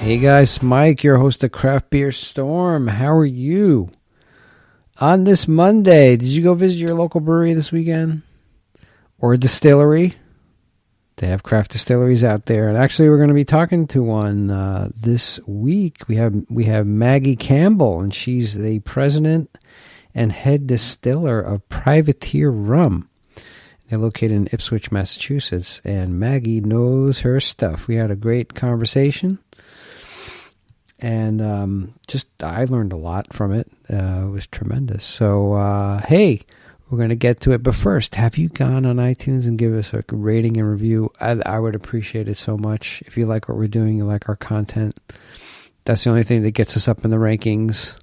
Hey guys, Mike, your host of Craft Beer Storm. How are you? On this Monday, did you go visit your local brewery this weekend? Or a distillery? They have craft distilleries out there. And actually, we're going to be talking to one this week. We have Maggie Campbell, and she's the president and head distiller of Privateer Rum. They're located in Ipswich, Massachusetts. And Maggie knows her stuff. We had a great conversation. And I learned a lot from it. It was tremendous. So, hey, we're going to get to it. But first, have you gone on iTunes and give us a rating and review? I would appreciate it so much. If you like what we're doing, you like our content, that's the only thing that gets us up in the rankings.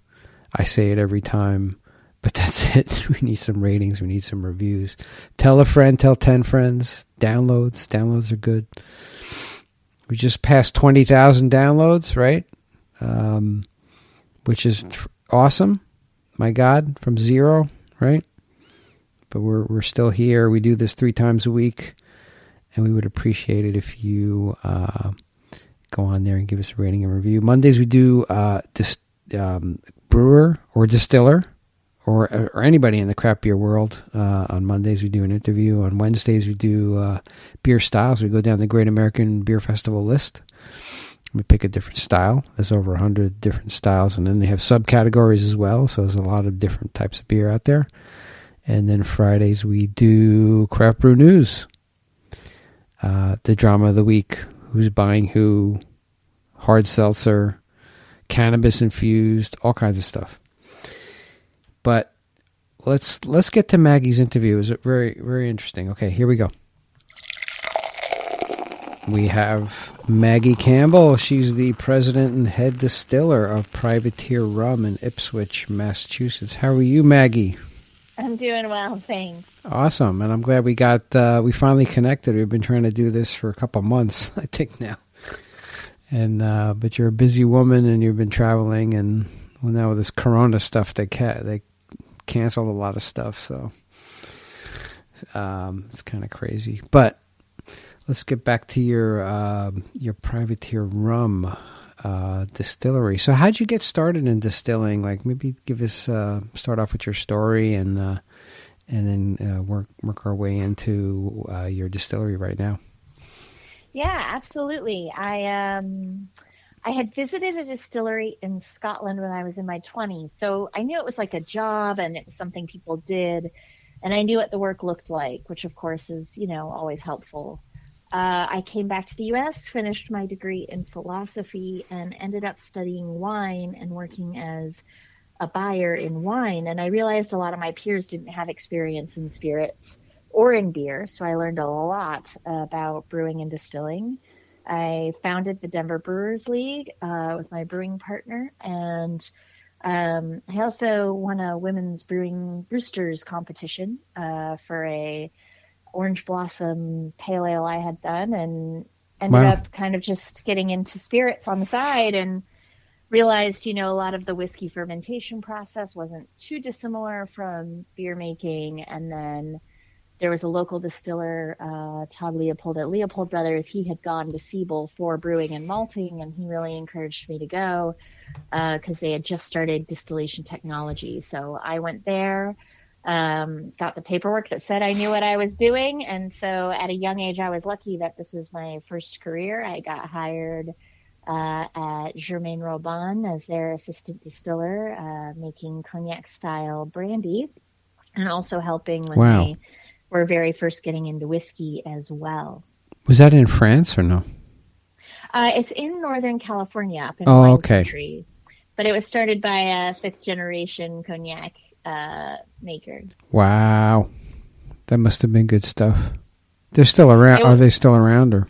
I say it every time, but that's it. We need some ratings. We need some reviews. Tell a friend, tell 10 friends. Downloads. Downloads are good. We just passed 20,000 downloads, right? Which is awesome. My God, from zero, right? But we're still here. We do this 3 times a week, and we would appreciate it if you go on there and give us a rating and review. Mondays we do brewer or distiller or anybody in the craft beer world. On Mondays we do an interview. On Wednesdays we do beer styles. We go down the Great American Beer Festival list. We pick a different style. There's over 100 different styles, and then they have subcategories as well, so there's a lot of different types of beer out there. And then Fridays we do craft brew news, the drama of the week, who's buying who, hard seltzer, cannabis infused, all kinds of stuff. But let's get to Maggie's interview. It was very, very interesting. Okay, here we go. We have Maggie Campbell. She's the president and head distiller of Privateer Rum in Ipswich, Massachusetts. How are you, Maggie? I'm doing well, thanks. Awesome, and I'm glad we finally connected. We've been trying to do this for a couple months, I think now. And but you're a busy woman, and you've been traveling, and well, now with this Corona stuff, they canceled a lot of stuff, so it's kind of crazy, but. Let's get back to your Privateer Rum distillery. So how'd you get started in distilling? Like maybe give us start off with your story and then work our way into your distillery right now. Yeah, absolutely. I had visited a distillery in Scotland when I was in my 20s. So I knew it was like a job and it was something people did. And I knew what the work looked like, which of course is, always helpful. I came back to the U.S., finished my degree in philosophy, and ended up studying wine and working as a buyer in wine. And I realized a lot of my peers didn't have experience in spirits or in beer, so I learned a lot about brewing and distilling. I founded the Denver Brewers League with my brewing partner, and I also won a women's brewing roosters competition for a orange blossom pale ale I had done, and ended up kind of just getting into spirits on the side, and realized, a lot of the whiskey fermentation process wasn't too dissimilar from beer making. And then there was a local distiller, Todd Leopold at Leopold Brothers. He had gone to Siebel for brewing and malting, and he really encouraged me to go because they had just started distillation technology. So I went there. Got the paperwork that said I knew what I was doing. And so at a young age, I was lucky that this was my first career. I got hired at Germain Robin as their assistant distiller, making cognac style brandy, and also helping when they were very first getting into whiskey as well. Was that in France or no? It's in Northern California, up in wine country. But it was started by a 5th generation cognac maker. Wow, that must have been good stuff. They're still around. Are they still around, or?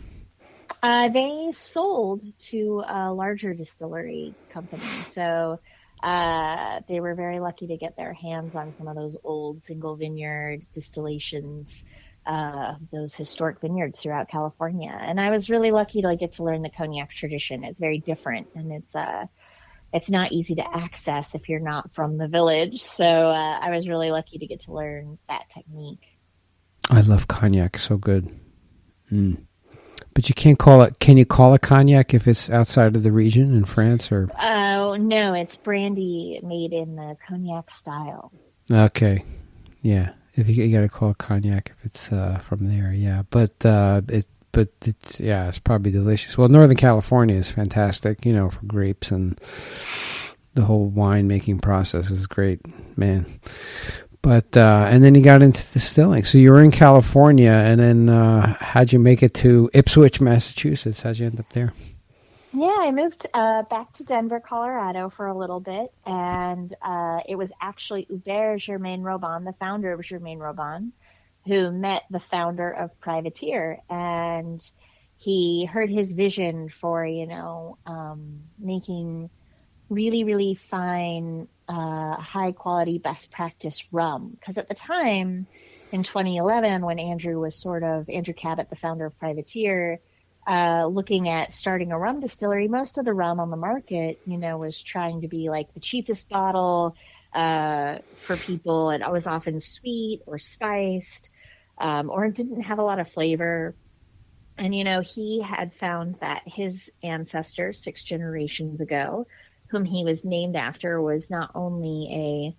They sold to a larger distillery company, so they were very lucky to get their hands on some of those old single vineyard distillations, those historic vineyards throughout California. And I was really lucky to get to learn the cognac tradition. It's very different, and it's not easy to access if you're not from the village. So I was really lucky to get to learn that technique. I love cognac. So good. But you can't call it. Can you call it cognac if it's outside of the region in France or? Oh, no, it's brandy made in the cognac style. Okay, yeah. If you got to call it cognac if it's from there, yeah. But it's probably delicious. Well, Northern California is fantastic, for grapes, and the whole wine making process is great, man. But and then you got into distilling. So you were in California, and then how'd you make it to Ipswich, Massachusetts? How'd you end up there? Yeah, I moved back to Denver, Colorado for a little bit, and it was actually Hubert Germain Robin, the founder of Germain Robin, who met the founder of Privateer, and he heard his vision for, making really, really fine, high quality, best practice rum. Because at the time, in 2011, when Andrew Cabot, the founder of Privateer, looking at starting a rum distillery, most of the rum on the market, was trying to be like the cheapest bottle for people. It was often sweet or spiced, or it didn't have a lot of flavor. And, he had found that his ancestor, 6 generations ago, whom he was named after, was not only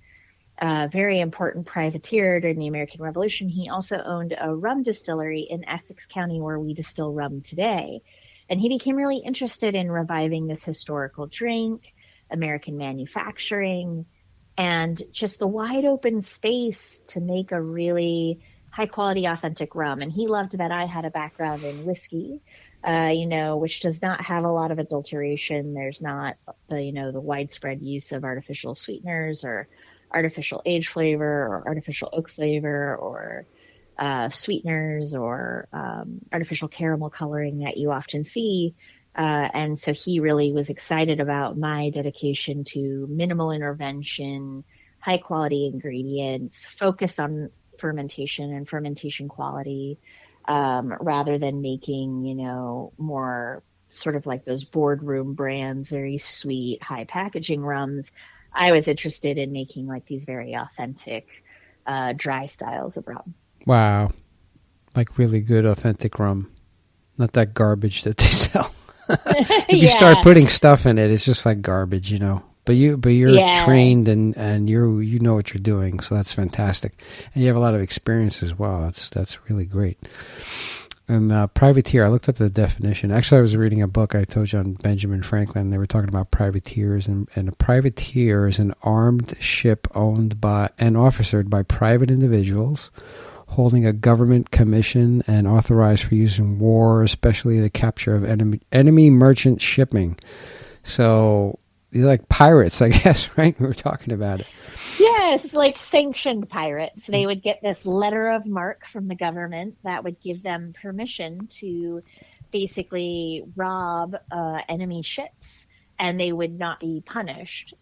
a very important privateer during the American Revolution, he also owned a rum distillery in Essex County where we distill rum today. And he became really interested in reviving this historical drink, American manufacturing, and just the wide open space to make a really high quality, authentic rum. And he loved that I had a background in whiskey, which does not have a lot of adulteration. There's not the widespread use of artificial sweeteners or artificial age flavor or artificial oak flavor or sweeteners or artificial caramel coloring that you often see. And so he really was excited about my dedication to minimal intervention, high quality ingredients, focus on fermentation and fermentation quality, rather than making, more sort of like those boardroom brands, very sweet, high packaging rums. I was interested in making like these very authentic, dry styles of rum. Wow. Like really good, authentic rum. Not that garbage that they sell. If you start putting stuff in it, it's just like garbage, But you're trained and you know what you're doing, so that's fantastic. And you have a lot of experience as well. That's really great. And privateer, I looked up the definition. Actually, I was reading a book I told you on Benjamin Franklin. They were talking about privateers, and a privateer is an armed ship owned by and officered by private individuals holding a government commission and authorized for use in war, especially the capture of enemy merchant shipping. So they're like pirates, I guess, right? We were talking about it. Yes, like sanctioned pirates. They would get this letter of marque from the government that would give them permission to basically rob enemy ships, and they would not be punished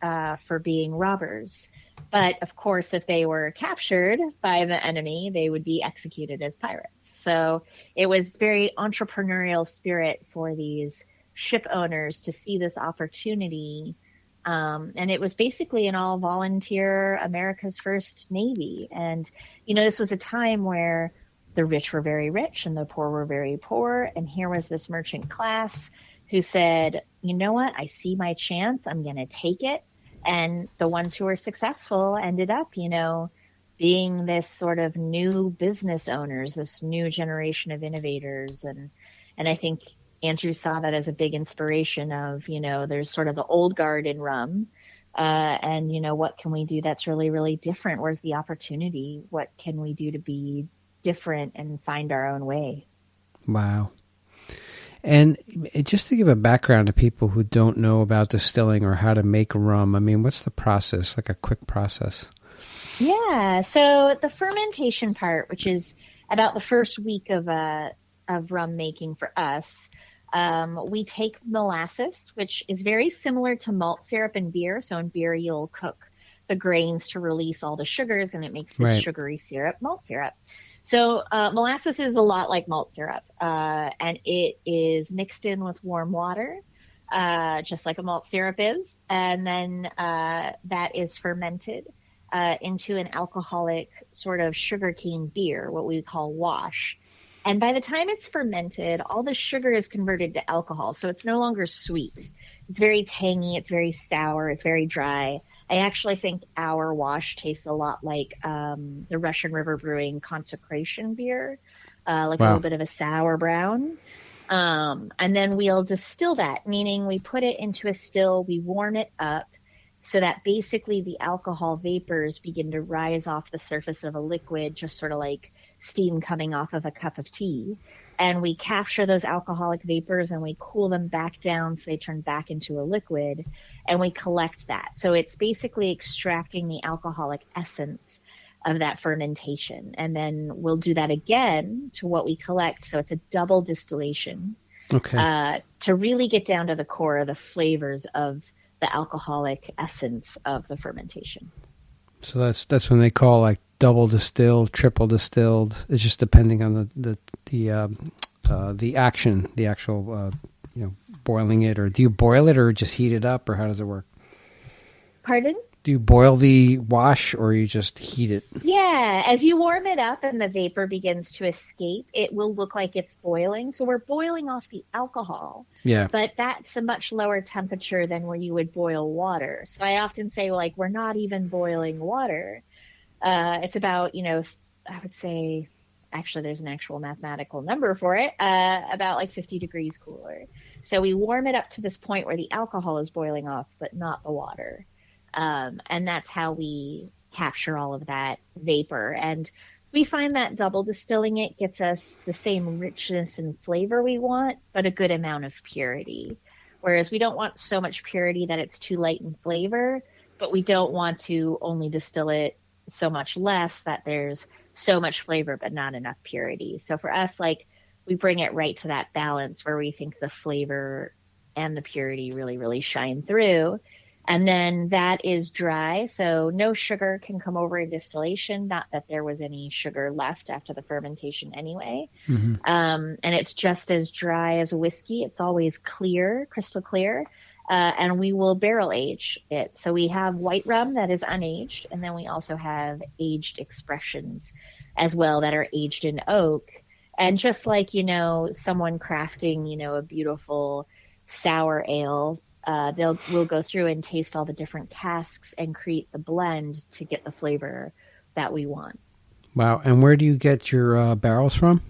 for being robbers. But of course, if they were captured by the enemy, they would be executed as pirates. So it was very entrepreneurial spirit for these ship owners to see this opportunity. And it was basically an all volunteer America's first Navy. And, this was a time where the rich were very rich and the poor were very poor. And here was this merchant class who said, you know what? I see my chance. I'm going to take it. And the ones who were successful ended up, being this sort of new business owners, this new generation of innovators. And I think Andrew saw that as a big inspiration of, there's sort of the old guard in rum. And, what can we do that's really, really different? Where's the opportunity? What can we do to be different and find our own way? Wow. And just to give a background to people who don't know about distilling or how to make rum, I mean, what's the process, like a quick process? Yeah. So the fermentation part, which is about the first week of rum making for us, we take molasses, which is very similar to malt syrup in beer. So in beer, you'll cook the grains to release all the sugars, and it makes this sugary syrup, malt syrup. So molasses is a lot like malt syrup, and it is mixed in with warm water, just like a malt syrup is. And then that is fermented into an alcoholic sort of sugarcane beer, what we call wash. And by the time it's fermented, all the sugar is converted to alcohol. So it's no longer sweet. It's very tangy. It's very sour. It's very dry. I actually think our wash tastes a lot like the Russian River Brewing Consecration beer, like a little bit of a sour brown. And then we'll distill that, meaning we put it into a still, we warm it up so that basically the alcohol vapors begin to rise off the surface of a liquid, just sort of like steam coming off of a cup of tea. And we capture those alcoholic vapors and we cool them back down so they turn back into a liquid, and we collect that. So it's basically extracting the alcoholic essence of that fermentation. And then we'll do that again to what we collect. So it's a double distillation to really get down to the core of the flavors of the alcoholic essence of the fermentation. So that's when they call like double distilled, triple distilled. It's just depending on the action, the actual boiling it, or do you boil it or just heat it up, or how does it work? Pardon? Do you boil the wash or you just heat it? Yeah, as you warm it up and the vapor begins to escape, it will look like it's boiling. So we're boiling off the alcohol. Yeah. But that's a much lower temperature than where you would boil water. So I often say, like, we're not even boiling water. It's about, I would say, actually there's an actual mathematical number for it, about like 50 degrees cooler. So we warm it up to this point where the alcohol is boiling off, but not the water. And that's how we capture all of that vapor. And we find that double distilling it gets us the same richness and flavor we want, but a good amount of purity. Whereas we don't want so much purity that it's too light in flavor, but we don't want to only distill it so much less that there's so much flavor but not enough purity. So for us, like, we bring it right to that balance where we think the flavor and the purity really, really shine through. And then that is dry, so no sugar can come over in distillation, not that there was any sugar left after the fermentation anyway. Mm-hmm. And it's just as dry as a whiskey. It's always clear, crystal clear, and we will barrel age it. So we have white rum that is unaged, and then we also have aged expressions as well that are aged in oak. And just like, someone crafting, a beautiful sour ale, we'll go through and taste all the different casks and create the blend to get the flavor that we want. Wow. And where do you get your barrels from?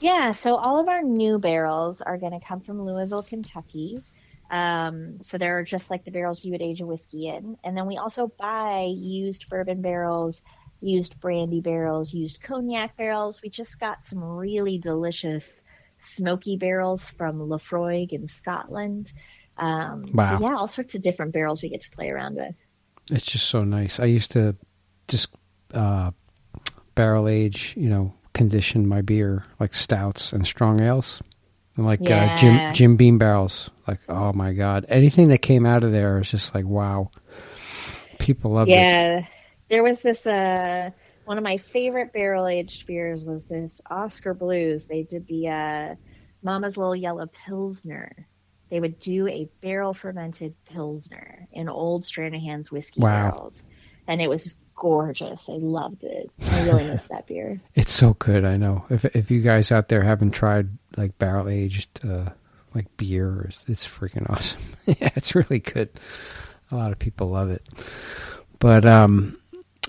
Yeah, so all of our new barrels are going to come from Louisville, Kentucky. So they're just like the barrels you would age a whiskey in. And then we also buy used bourbon barrels, used brandy barrels, used cognac barrels. We just got some really delicious smoky barrels from Laphroaig in Scotland. Wow. So yeah, all sorts of different barrels we get to play around with. It's just so nice. I used to just barrel age, condition my beer, like stouts and strong ales, and like Jim Beam barrels. Like, oh my God, anything that came out of there is just like, wow. People loved it. Yeah, there was this. One of my favorite barrel aged beers was this Oscar Blues. They did the Mama's Little Yellow Pilsner. They would do a barrel fermented Pilsner in old Stranahan's whiskey barrels. And it was gorgeous. I loved it. I really miss that beer. It's so good. I know. If you guys out there haven't tried like barrel aged like beer, it's freaking awesome. Yeah, it's really good. A lot of people love it. But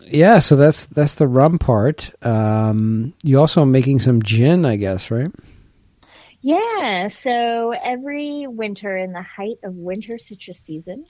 yeah, so that's the rum part. You also are making some gin, I guess, right? Yeah, so every winter in the height of winter citrus season,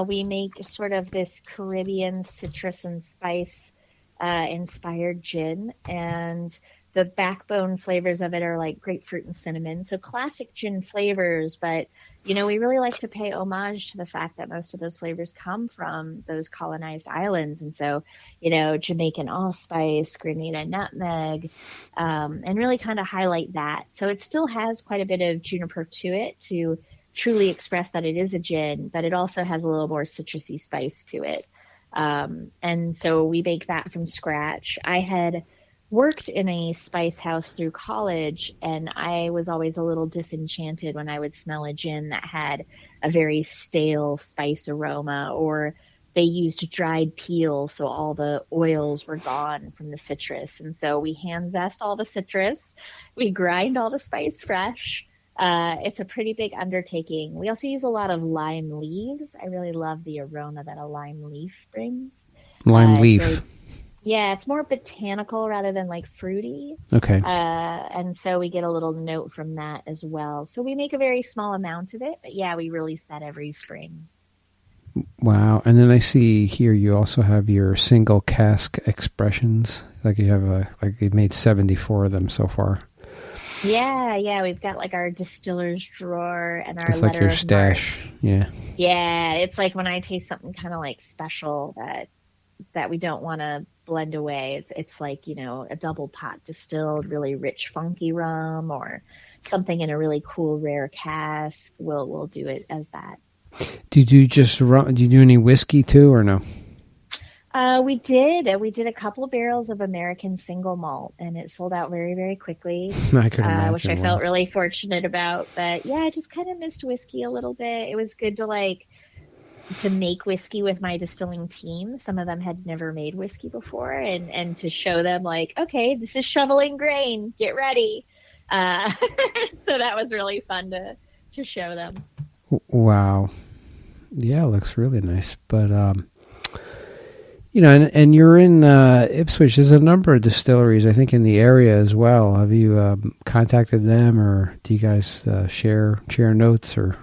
we make sort of this Caribbean citrus and spice inspired gin, and the backbone flavors of it are like grapefruit and cinnamon. So classic gin flavors, but we really like to pay homage to the fact that most of those flavors come from those colonized islands. And so, Jamaican allspice, Grenada nutmeg, and really kind of highlight that. So it still has quite a bit of juniper to it to truly express that it is a gin, but it also has a little more citrusy spice to it. And so we make that from scratch. I had worked in a spice house through college, and I was always a little disenchanted when I would smell a gin that had a very stale spice aroma, or they used dried peel, so all the oils were gone from the citrus. And so we hand zest all the citrus, we grind all the spice fresh. It's a pretty big undertaking. We also use a lot of lime leaves. I really love the aroma that a lime leaf brings. Lime leaf. Yeah, it's more botanical rather than like fruity. Okay. And so we get a little note from that as well. So we make a very small amount of it, but yeah, we release that every spring. Wow. And then I see here you also have your single cask expressions. Like you have like you've made 74 of them so far. Yeah, we've got like our Distillers drawer and our it's like your stash. Yeah. Yeah, it's like when I taste something kind of like special that we don't want to blend away. It's like, a double pot distilled, really rich, funky rum, or something in a really cool, rare cask. We'll do it as that. Do you do just rum? Do you do any whiskey too, or no? We did a couple of barrels of American single malt, and it sold out very, very quickly. I could imagine. Which I felt really fortunate about. But yeah, I just kind of missed whiskey a little bit. It was good to make whiskey with my distilling team. Some of them had never made whiskey before, and to show them like, okay, this is shoveling grain. Get ready. So that was really fun to show them. Wow. Yeah, it looks really nice. But and you're in Ipswich. There's a number of distilleries, I think, in the area as well. Have you contacted them, or do you guys share notes? Or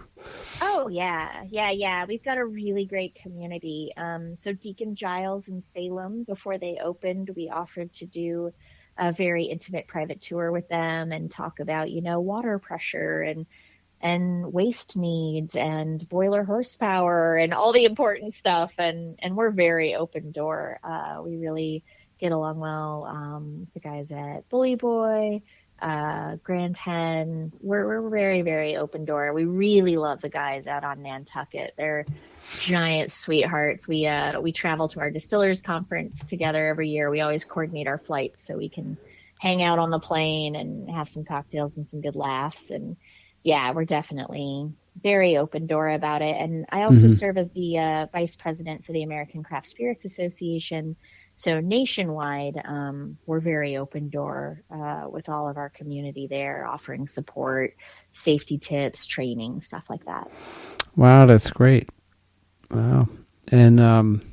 Oh yeah. We've got a really great community. So Deacon Giles in Salem, before they opened, we offered to do a very intimate private tour with them and talk about water pressure and waste needs and boiler horsepower and all the important stuff. And we're very open door. We really get along well. The guys at Bully Boy, Grand Hen, we're very, very open door. We really love the guys out on Nantucket. They're giant sweethearts. We travel to our Distillers conference together every year. We always coordinate our flights so we can hang out on the plane and have some cocktails and some good laughs. And yeah, we're definitely very open door about it. And I also serve as the vice president for the American Craft Spirits Association. So nationwide, we're very open door with all of our community there, offering support, safety tips, training, stuff like that. Wow, that's great. Wow. And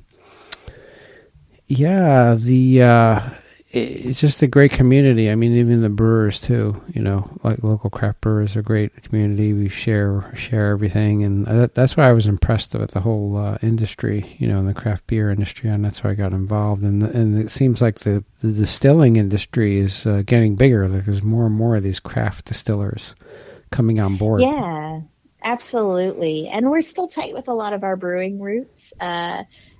it's just a great community. I mean, even the brewers too, like local craft brewers are a great community. We share everything. And that's why I was impressed with the whole industry, in the craft beer industry. And that's why I got involved. And it seems like the distilling industry is getting bigger. Like there's more and more of these craft distillers coming on board. Yeah, absolutely. And we're still tight with a lot of our brewing roots.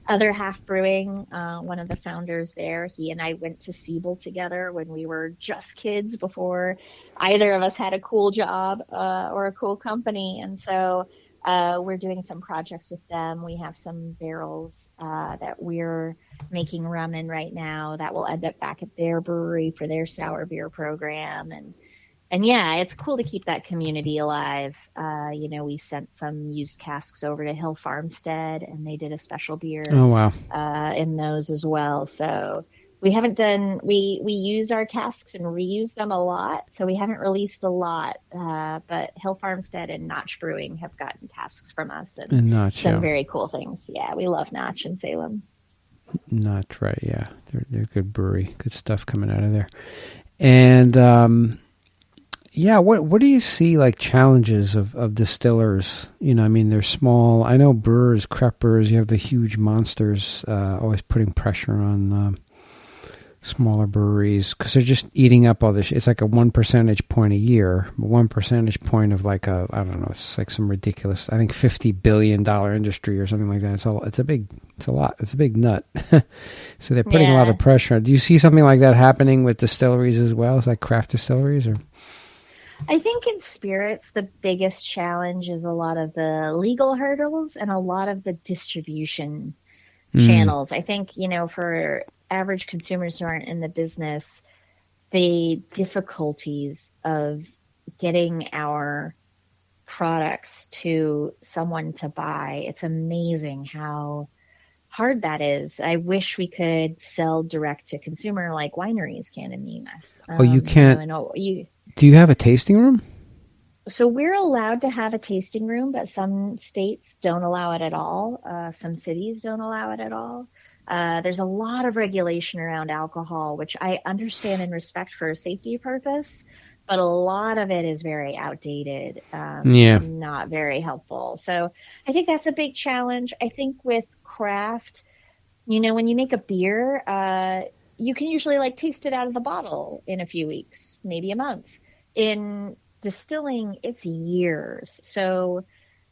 Other Half Brewing, one of the founders there, he and I went to Siebel together when we were just kids before either of us had a cool job or a cool company. And so we're doing some projects with them. We have some barrels that we're making rum in right now that will end up back at their brewery for their sour beer program. And yeah, it's cool to keep that community alive. We sent some used casks over to Hill Farmstead, and they did a special beer. Oh, wow. In those as well. So we use our casks and reuse them a lot. So we haven't released a lot. But Hill Farmstead and Notch Brewing have gotten casks from us and Notch, done very cool things. Yeah, we love Notch in Salem. Notch, right, yeah. They're a good brewery. Good stuff coming out of there. And yeah, what do you see like challenges of distillers? They're small. I know brewers, craft brewers, you have the huge monsters always putting pressure on smaller breweries because they're just eating up all this. It's like a 1 percentage point a year, 1 percentage point of like I don't know, it's like some ridiculous, I think $50 billion industry or something like that. It's a big nut. So they're putting a lot of pressure. Do you see something like that happening with distilleries as well? Is like craft distilleries or? I think in spirits, the biggest challenge is a lot of the legal hurdles and a lot of the distribution channels. I think, for average consumers who aren't in the business, the difficulties of getting our products to someone to buy, it's amazing how hard that is. I wish we could sell direct to consumer like wineries can in the US. Oh, you can't. I know you. Do you have a tasting room? So we're allowed to have a tasting room, but some states don't allow it at all. Some cities don't allow it at all. There's a lot of regulation around alcohol, which I understand and respect for a safety purpose, but a lot of it is very outdated, and not very helpful. So I think that's a big challenge. I think with craft, when you make a beer, you can usually like taste it out of the bottle in a few weeks, maybe a month. In distilling, it's years. So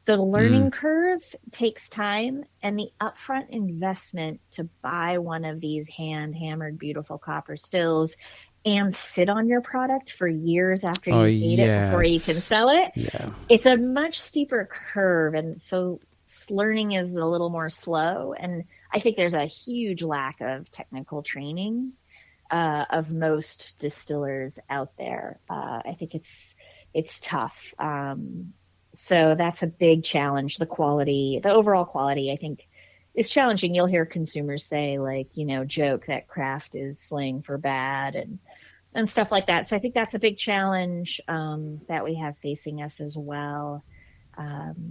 the learning curve takes time, and the upfront investment to buy one of these hand-hammered, beautiful copper stills and sit on your product for years after you made it before you can sell it. Yeah. It's a much steeper curve, and so learning is a little more slow. And I think there's a huge lack of technical training of most distillers out there. I think it's tough. So that's a big challenge. The overall quality, I think, is challenging. You'll hear consumers say, joke that craft is slang for bad and stuff like that. So I think that's a big challenge that we have facing us as well.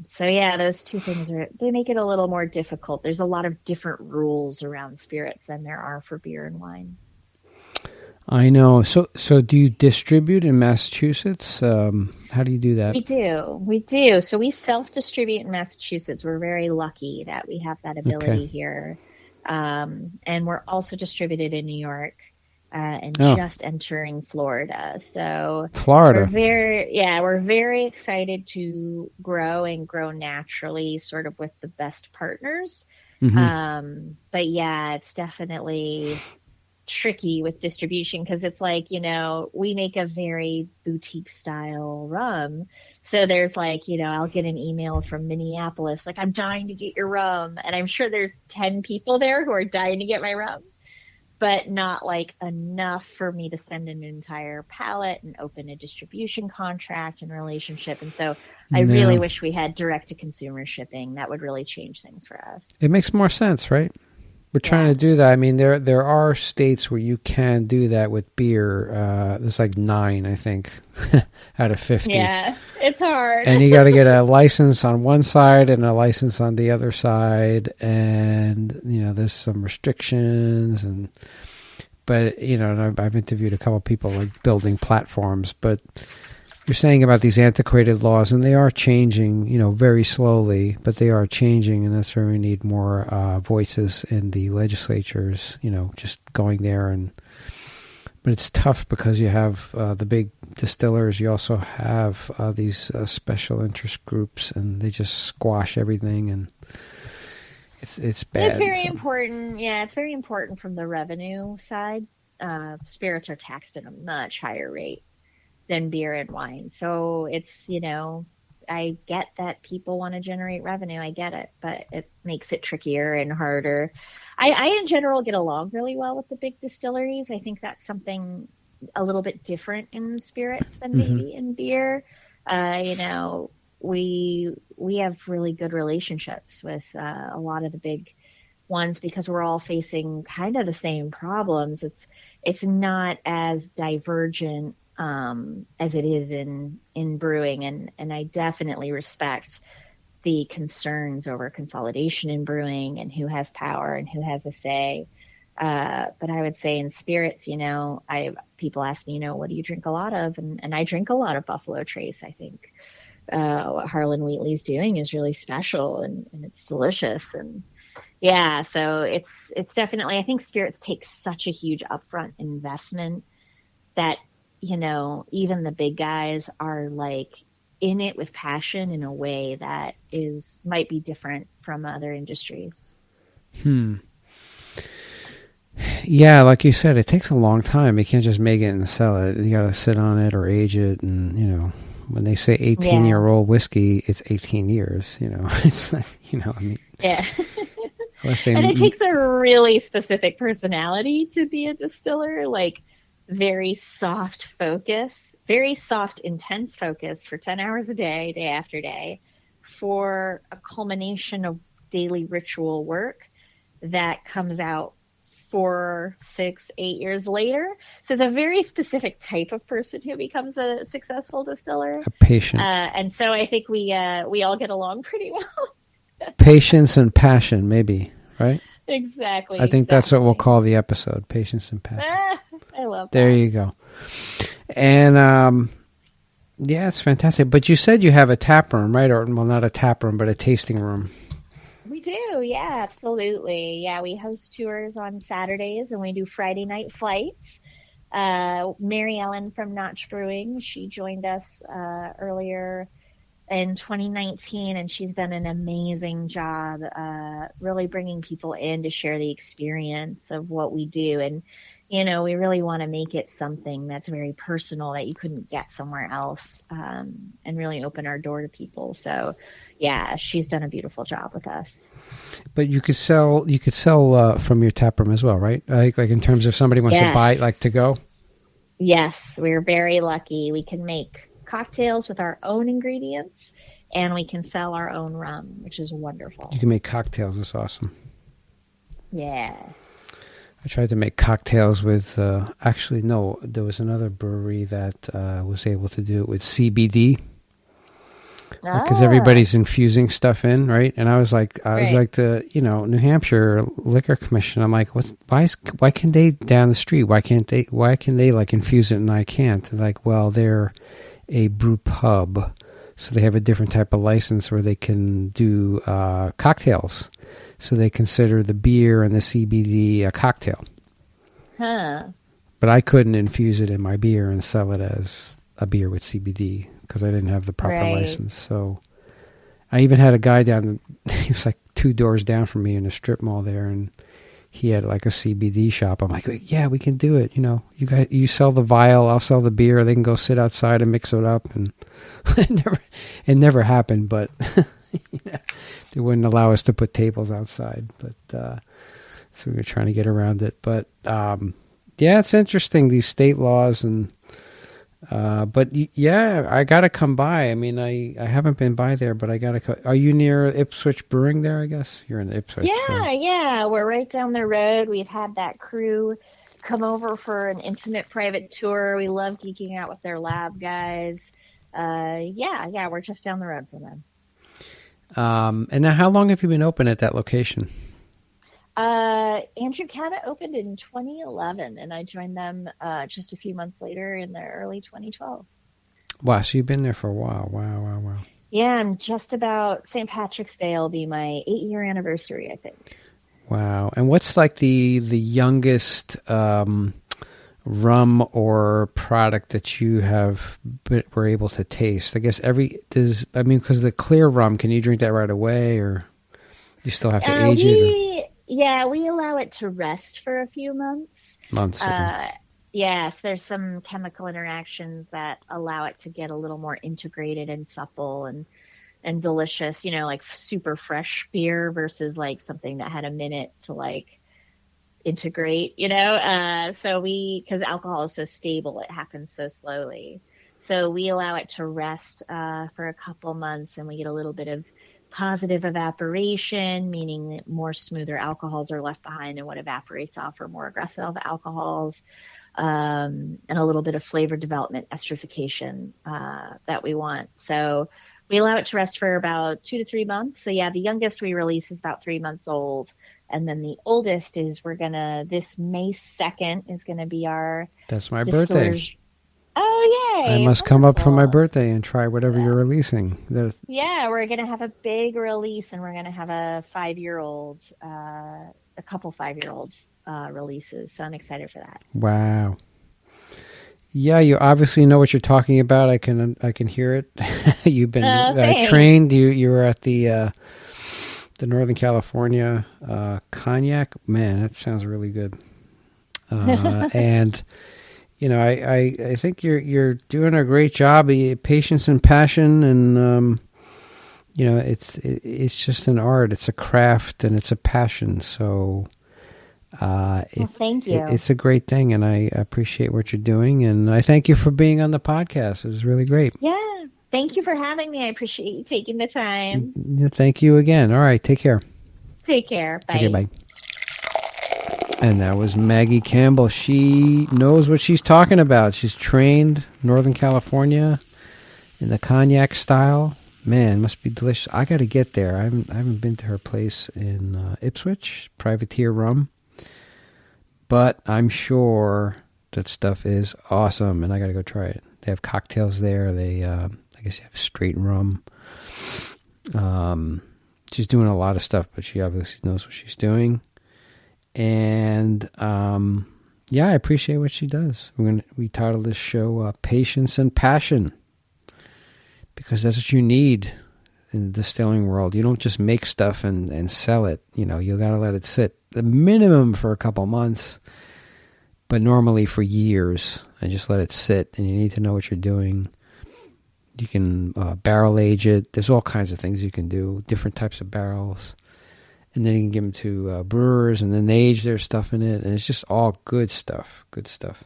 So yeah, those two things they make it a little more difficult. There's a lot of different rules around spirits than there are for beer and wine. I know. So do you distribute in Massachusetts? How do you do that? We do. So we self-distribute in Massachusetts. We're very lucky that we have that ability here. And we're also distributed in New York and just entering Florida. So Florida. We're very excited to grow naturally, sort of with the best partners. Mm-hmm. But yeah, it's definitely tricky with distribution because it's like, we make a very boutique style rum. So there's I'll get an email from Minneapolis, like, I'm dying to get your rum. And I'm sure there's 10 people there who are dying to get my rum, but not enough for me to send an entire pallet and open a distribution contract and relationship. And so I really wish we had direct to consumer shipping. That would really change things for us. It makes more sense, right? We're trying to do that. I mean, there are states where you can do that with beer. There's 9, I think, out of 50. Yeah, it's hard. And you got to get a license on one side and a license on the other side. And, there's some restrictions. But I've interviewed a couple of people building platforms. But you're saying about these antiquated laws, and they are changing, very slowly, but they are changing, and that's where we need more voices in the legislatures, just going there. But it's tough because you have the big distillers. You also have these special interest groups, and they just squash everything, and it's bad. It's very important. Yeah, it's very important from the revenue side. Spirits are taxed at a much higher rate than beer and wine. So it's, I get that people want to generate revenue. I get it, but it makes it trickier and harder. I in general get along really well with the big distilleries. I think that's something a little bit different in spirits than maybe in beer. We have really good relationships with a lot of the big ones because we're all facing kind of the same problems. It's not as divergent as it is in brewing. And I definitely respect the concerns over consolidation in brewing and who has power and who has a say. But I would say in spirits, people ask me, what do you drink a lot of? And I drink a lot of Buffalo Trace. I think what Harlan Wheatley's doing is really special and it's delicious. And yeah, so it's definitely, I think spirits take such a huge upfront investment that even the big guys are in it with passion in a way that might be different from other industries. Yeah, like you said, it takes a long time. You can't just make it and sell it. You got to sit on it or age it, and when they say 18-year-old whiskey, it's 18 years. It's yeah. And it takes a really specific personality to be a distiller, very soft focus, very soft, intense focus for 10 hours a day, day after day, for a culmination of daily ritual work that comes out 4, 6, 8 years later. So it's a very specific type of person who becomes a successful distiller. A patient. And so I think we all get along pretty well. Patience and passion, maybe, right? Exactly. I think that's what we'll call the episode, Patience and Passion. I love that. There you go. And yeah, it's fantastic. But you said you have a tap room, right? Or, well, not a tap room, but a tasting room. We do, yeah, absolutely. Yeah, we host tours on Saturdays and we do Friday night flights. Mary Ellen from Notch Brewing, she joined us earlier in 2019, and she's done an amazing job really bringing people in to share the experience of what we do. And, you know, we really want to make it something that's very personal that you couldn't get somewhere else, and really open our door to people. So, yeah, she's done a beautiful job with us. But you could sell from your tap room as well, right? Like in terms of somebody wants to buy, like to go? Yes, we're very lucky. We can make cocktails with our own ingredients, and we can sell our own rum, which is wonderful. You can make cocktails. That's awesome. Yeah. I tried to make cocktails with, actually, no, there was another brewery that was able to do it with CBD. Because everybody's infusing stuff in, right? And I was like the, New Hampshire Liquor Commission. I'm like, why can they down the street? Why can they like infuse it and I can't? They're like, well, they're a brew pub, so they have a different type of license where they can do cocktails. So they consider the beer and the CBD a cocktail. Huh. But I couldn't infuse it in my beer and sell it as a beer with CBD because I didn't have the proper license. So I even had a guy down, he was like 2 doors down from me in a strip mall there, and he had like a CBD shop. I'm like, yeah, we can do it. You sell the vial, I'll sell the beer. They can go sit outside and mix it up. And it never happened, but they wouldn't allow us to put tables outside. But so we were trying to get around it. But yeah, it's interesting, these state laws. And but yeah, I got to come by. I mean, I haven't been by there, but I got to. Are you near Ipswich Brewing there, I guess? You're in Ipswich. Yeah. We're right down the road. We've had that crew come over for an intimate private tour. We love geeking out with their lab guys. Yeah, we're just down the road from them. And now how long have you been open at that location? Andrew Cabot opened in 2011, and I joined them just a few months later in the early 2012. Wow, so you've been there for a while. Wow. Yeah, I'm just about St. Patrick's Day will be my 8-year anniversary, I think. Wow. And what's like the youngest rum or product that you were able to taste? I guess because the clear rum, can you drink that right away, or you still have to age it? Yeah, we allow it to rest for a few months. Okay. Yes, there's some chemical interactions that allow it to get a little more integrated and supple and delicious, like super fresh beer versus like something that had a minute to like integrate, so because alcohol is so stable, it happens so slowly. So we allow it to rest for a couple months, and we get a little bit of positive evaporation, meaning that more smoother alcohols are left behind, and what evaporates off are more aggressive alcohols, and a little bit of flavor development, esterification that we want. So we allow it to rest for about 2 to 3 months. So yeah, the youngest we release is about 3 months old. And then the oldest is this May 2nd is going to be our... That's my birthday. Oh, yay. I must come up for my birthday and try whatever you're releasing. Yeah, we're going to have a big release, and we're going to have a 5-year-old, a couple 5-year-old releases. So I'm excited for that. Wow. Yeah, you obviously know what you're talking about. I can hear it. You've been trained. You were at the Northern California cognac. Man, that sounds really good. And I think you're doing a great job. Patience and passion, and it's just an art. It's a craft, and it's a passion. So. Thank you. It's a great thing, and I appreciate what you're doing, and I thank you for being on the podcast. It was really great. Yeah, thank you for having me. I appreciate you taking the time. Thank you again. All right, take care. Take care. Bye. Okay, bye. And that was Maggie Campbell. She knows what she's talking about. She's trained Northern California in the cognac style. Man, must be delicious. I got to get there. I haven't been to her place in Ipswich, Privateer Rum. But I'm sure that stuff is awesome, and I got to go try it. They have cocktails there. They, I guess you have straight rum. She's doing a lot of stuff, but she obviously knows what she's doing. And yeah, I appreciate what she does. We titled this show "Patience and Passion," because that's what you need in the distilling world. You don't just make stuff and sell it. You know, you got to let it sit, the minimum for a couple months, but normally for years, and just let it sit. And you need to know what you're doing. You can barrel age it. There's all kinds of things you can do, different types of barrels. And then you can give them to brewers, and then they age their stuff in it. And it's just all good stuff, good stuff.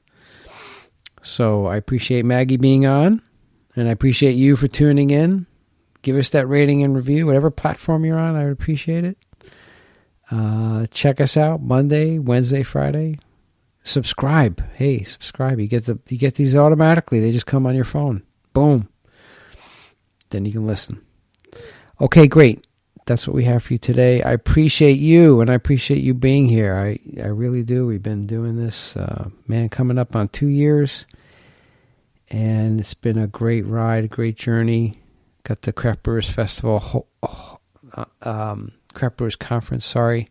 So I appreciate Maggie being on, and I appreciate you for tuning in. Give us that rating and review, whatever platform you're on. I would appreciate it. Check us out Monday, Wednesday, Friday. Subscribe. Hey, subscribe. You get these automatically. They just come on your phone. Boom. Then you can listen. Okay, great. That's what we have for you today. I appreciate you, and I appreciate you being here. I really do. We've been doing this, coming up on 2 years, and it's been a great ride, a great journey. Got the Craft Brewers Festival, Craft Brewers Conference, in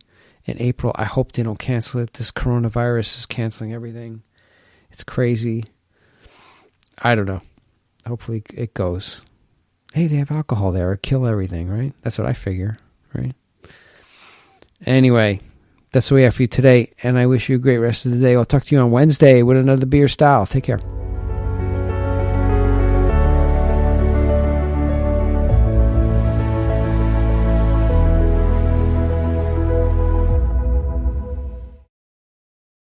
April. I hope they don't cancel it. This coronavirus is canceling everything. It's crazy. I don't know. Hopefully it goes. Hey, they have alcohol there. It'll kill everything, right? That's what I figure, right? Anyway, that's what we have for you today, and I wish you a great rest of the day. I'll talk to you on Wednesday with another beer style. Take care.